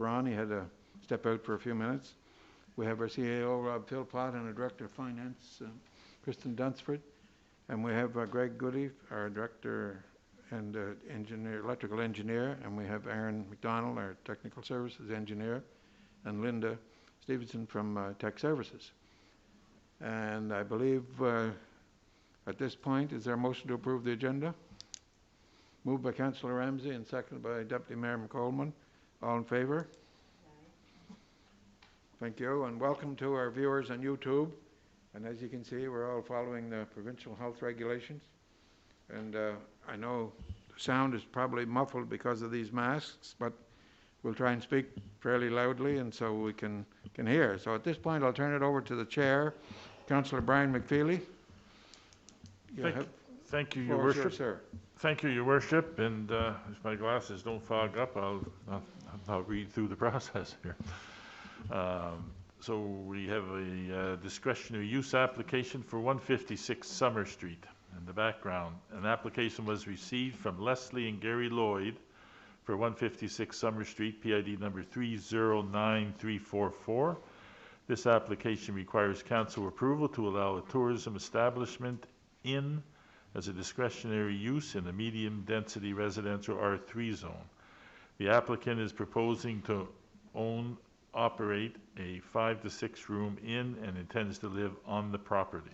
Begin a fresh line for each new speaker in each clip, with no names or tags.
Ron. He had to step out for a few minutes. We have our CAO, Rob Philpott, and our Director of Finance, Kristen Dunsford. And we have Greg Goody, our Director and electrical engineer. And we have Aaron McDonald, our Technical Services Engineer, and Linda Stevenson from Tech Services. And I believe at this point, is there a motion to approve the agenda? Moved by Councillor Ramsey and seconded by Deputy Mayor McColman. All in favour? Thank you, and welcome to our viewers on YouTube. And as you can see, we're all following the provincial health regulations. And I know the sound is probably muffled because of these masks, but we'll try and speak fairly loudly and so we can hear. So at this point, I'll turn it over to the chair, Councillor Brian McFeely.
Thank you, Your Worship.
Sir.
Thank you, Your Worship. And if my glasses don't fog up, I'll read through the process here. So we have a discretionary use application for 156 Summer Street. In the background, an application was received from Leslie and Gary Lloyd for 156 Summer Street, PID number 309344. This application requires council approval to allow a tourism establishment in as a discretionary use in a medium-density residential R3 zone. The applicant is proposing to operate a 5 to 6 room inn and intends to live on the property.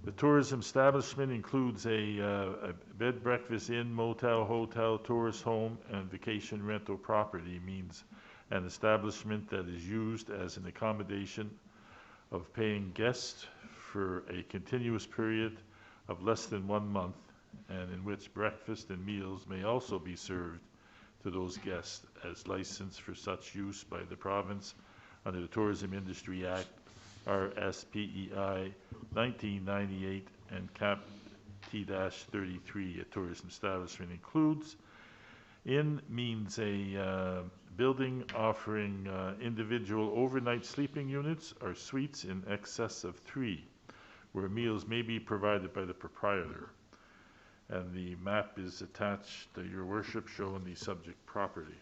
The tourism establishment includes a bed, breakfast, inn, motel, hotel, tourist home, and vacation rental property. Means an establishment that is used as an accommodation of paying guests for a continuous period of less than 1 month, and in which breakfast and meals may also be served to those guests as licensed for such use by the province under the Tourism Industry Act, RSPEI 1998, and Cap T-33. A tourism establishment includes inn means a building offering individual overnight sleeping units or suites in excess of 3, where meals may be provided by the proprietor. And the map is attached to Your Worship showing the subject property.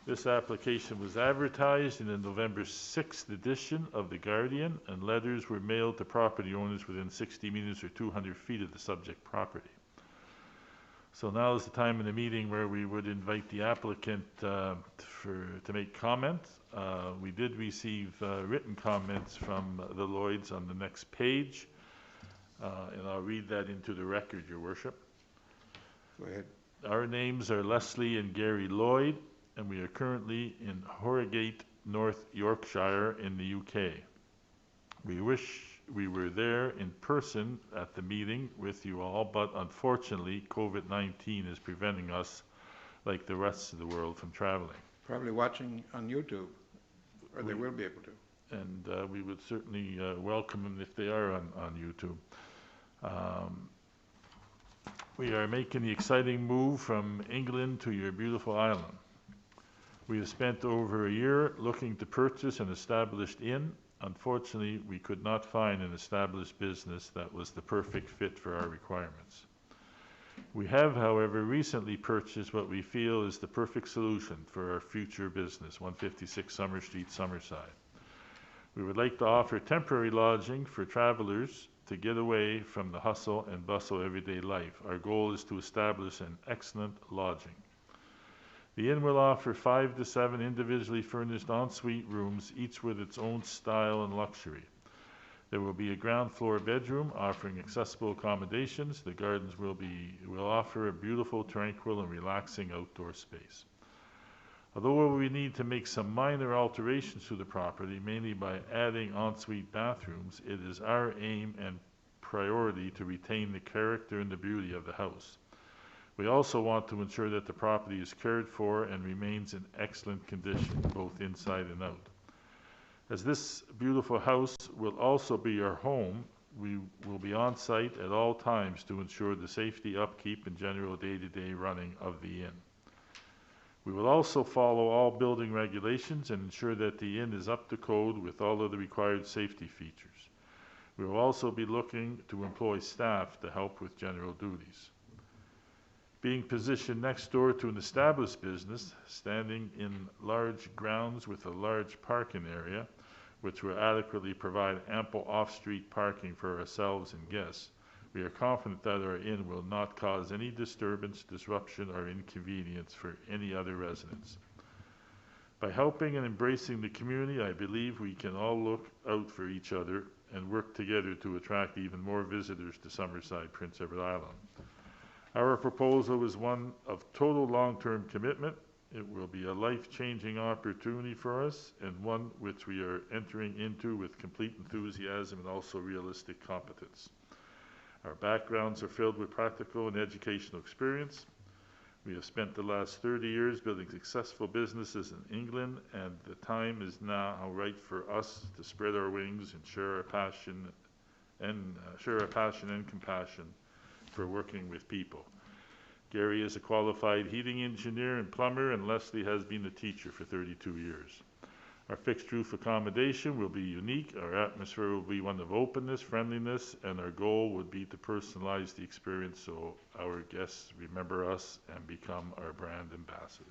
This application was advertised in the November 6th edition of The Guardian, and letters were mailed to property owners within 60 meters or 200 feet of the subject property. So now is the time in the meeting where we would invite the applicant to make comments. We did receive written comments from the Lloyds on the next page, and I'll read that into the record, Your Worship.
Go ahead.
Our names are Leslie and Gary Lloyd, and we are currently in Harrogate, North Yorkshire in the UK. We wish we were there in person at the meeting with you all, but unfortunately COVID-19 is preventing us, like the rest of the world, from traveling.
Probably watching on YouTube, or they will be able to.
And we would certainly welcome them if they are on YouTube. We are making the exciting move from England to your beautiful island. We have spent over a year looking to purchase an established inn. Unfortunately, we could not find an established business that was the perfect fit for our requirements. We have, however, recently purchased what we feel is the perfect solution for our future business, 156 Summer Street, Summerside. We would like to offer temporary lodging for travelers to get away from the hustle and bustle of everyday life. Our goal is to establish an excellent lodging. The inn will offer 5 to 7 individually furnished ensuite rooms, each with its own style and luxury. There will be a ground floor bedroom offering accessible accommodations. The gardens will offer a beautiful, tranquil, and relaxing outdoor space. Although we need to make some minor alterations to the property, mainly by adding ensuite bathrooms, it is our aim and priority to retain the character and the beauty of the house. We also want to ensure that the property is cared for and remains in excellent condition, both inside and out. As this beautiful house will also be our home, we will be on site at all times to ensure the safety, upkeep, and general day-to-day running of the inn. We will also follow all building regulations and ensure that the inn is up to code with all of the required safety features. We will also be looking to employ staff to help with general duties. being positioned next door to an established business, standing in large grounds with a large parking area, which will adequately provide ample off-street parking for ourselves and guests. We are confident that our inn will not cause any disturbance, disruption, or inconvenience for any other residents. By helping and embracing the community, I believe we can all look out for each other and work together to attract even more visitors to Summerside, Prince Edward Island. Our proposal is one of total long-term commitment. It will be a life-changing opportunity for us, and one which we are entering into with complete enthusiasm and also realistic competence. Our backgrounds are filled with practical and educational experience. We have spent the last 30 years building successful businesses in England, and the time is now right for us to spread our wings and share our passion and compassion for working with people. Gary is a qualified heating engineer and plumber, and Leslie has been a teacher for 32 years. Our fixed roof accommodation will be unique. Our atmosphere will be one of openness, friendliness, and our goal would be to personalize the experience so our guests remember us and become our brand ambassadors.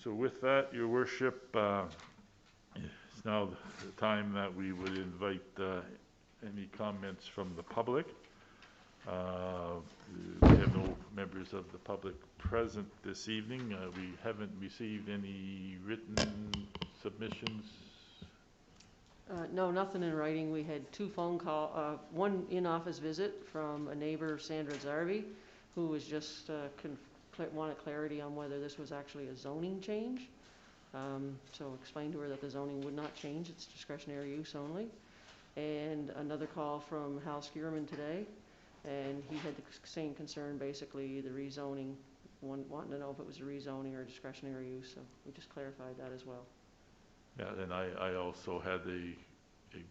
So with that, Your Worship, it's now the time that we would invite any comments from the public. We have no members of the public present this evening. We haven't received any written submissions.
No, nothing in writing. We had two phone call, one in-office visit from a neighbor, Sandra Zarvi, who was just wanted clarity on whether this was actually a zoning change. So explained to her that the zoning would not change; it's discretionary use only. And another call from Hal Skierman today, and he had the same concern, basically the rezoning, wanting to know if it was a rezoning or a discretionary use. So we just clarified that as well.
Yeah, and I also had a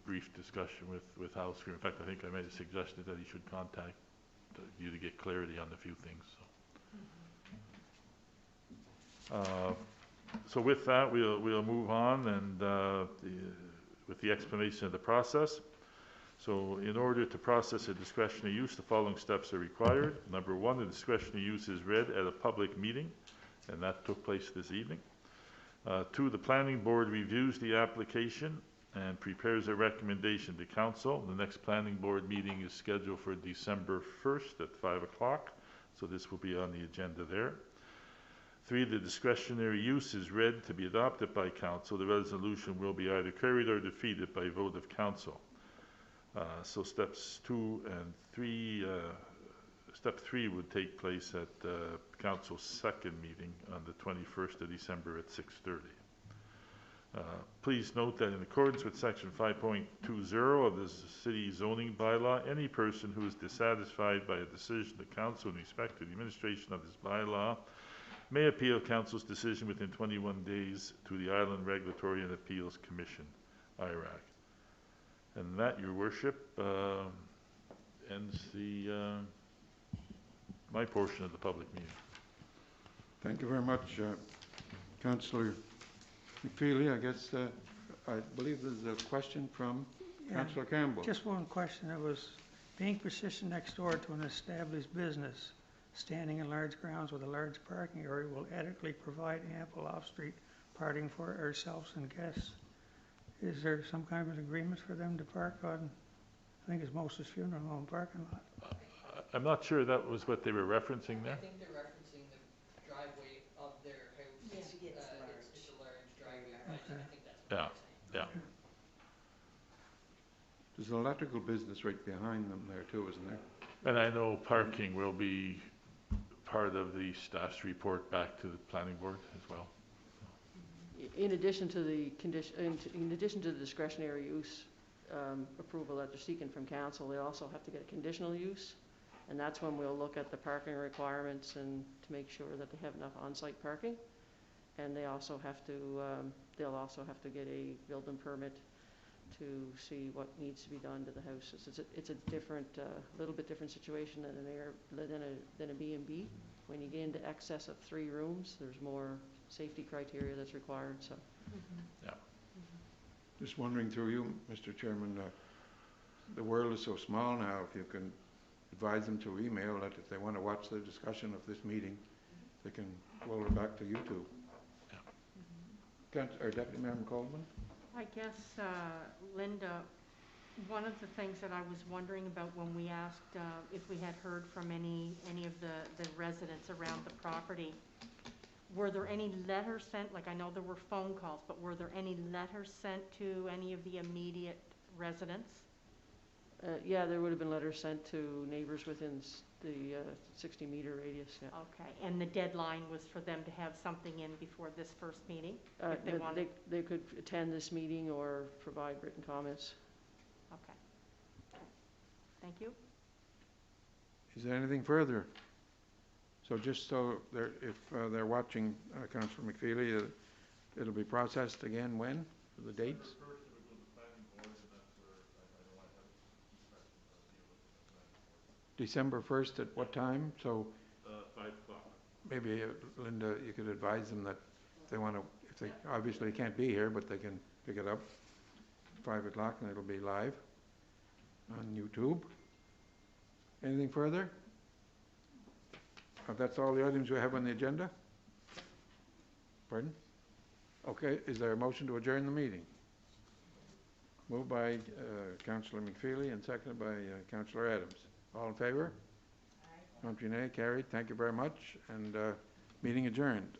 brief discussion with Hal Skierman. In fact, I think I made a suggestion that he should contact you to get clarity on a few things. So with that, we'll move on and with the explanation of the process. So in order to process a discretionary use, the following steps are required. Number one, the discretionary use is read at a public meeting, and that took place this evening. Two, the planning board reviews the application and prepares a recommendation to council. The next planning board meeting is scheduled for December 1st at 5 o'clock, so this will be on the agenda there. Three, the discretionary use is read to be adopted by council. The resolution will be either carried or defeated by vote of council. So steps 2 and 3, step 3 would take place at council's second meeting on the 21st of December at 6:30. Please note that in accordance with section 5.20 of the city zoning bylaw, any person who is dissatisfied by a decision of council in respect to the administration of this bylaw may appeal council's decision within 21 days to the Island Regulatory and Appeals Commission, IRAC. And that, Your Worship, ends my portion of the public meeting.
Thank you very much, Councillor McFeely. I guess I believe there's a question from Councillor Campbell.
Just one question. It was being positioned next door to an established business, standing in large grounds with a large parking area, will adequately provide ample off-street parking for ourselves and guests. Is there some kind of an agreement for them to park on, I think it's Moses Funeral Home parking lot?
I'm not sure that was what they were referencing there.
I think they're referencing the driveway of their house.
Yeah.
It's a large driveway.
Okay.
I think that's what
Yeah.
they're saying.
There's an electrical business right behind them there too, isn't there?
And I know parking will be part of the staff's report back to the planning board as well.
In addition to the in addition to the discretionary use approval that they're seeking from council, they also have to get a conditional use, and that's when we'll look at the parking requirements and to make sure that they have enough on-site parking. And they also have to they'll also have to get a building permit to see what needs to be done to the house. It's a different, little bit different situation than a B&B. When you get into excess of 3 rooms, there's more safety criteria that's required. So,
Just wondering through you, Mr. Chairman, the world is so small now. If you can advise them through email that if they want to watch the discussion of this meeting, they can roll it back to YouTube. Or Deputy Mayor Coleman?
I guess, Linda, one of the things that I was wondering about when we asked if we had heard from any of the residents around the property, were there any letters sent? Like, I know there were phone calls, but were there any letters sent to any of the immediate residents?
Yeah, there would have been letters sent to neighbors within the 60-meter radius, yeah.
Okay, and the deadline was for them to have something in before this first meeting? If they
But
wanted.
they could attend this meeting or provide written comments.
Okay. Thank you.
Is there anything further? So just so if they're watching Councillor McFeely, it'll be processed again when? For the dates? December 1st at what time? So
5 o'clock.
maybe, Linda, you could advise them that if they want to, if they obviously can't be here, but they can pick it up at 5 o'clock and it'll be live on YouTube. Anything further? That's all the items we have on the agenda? Pardon? Okay, is there a motion to adjourn the meeting? Moved by Councillor McFeely and seconded by Councillor Adams. All in favor? Aye. Contrary, nay, carried. Thank you very much, and meeting adjourned.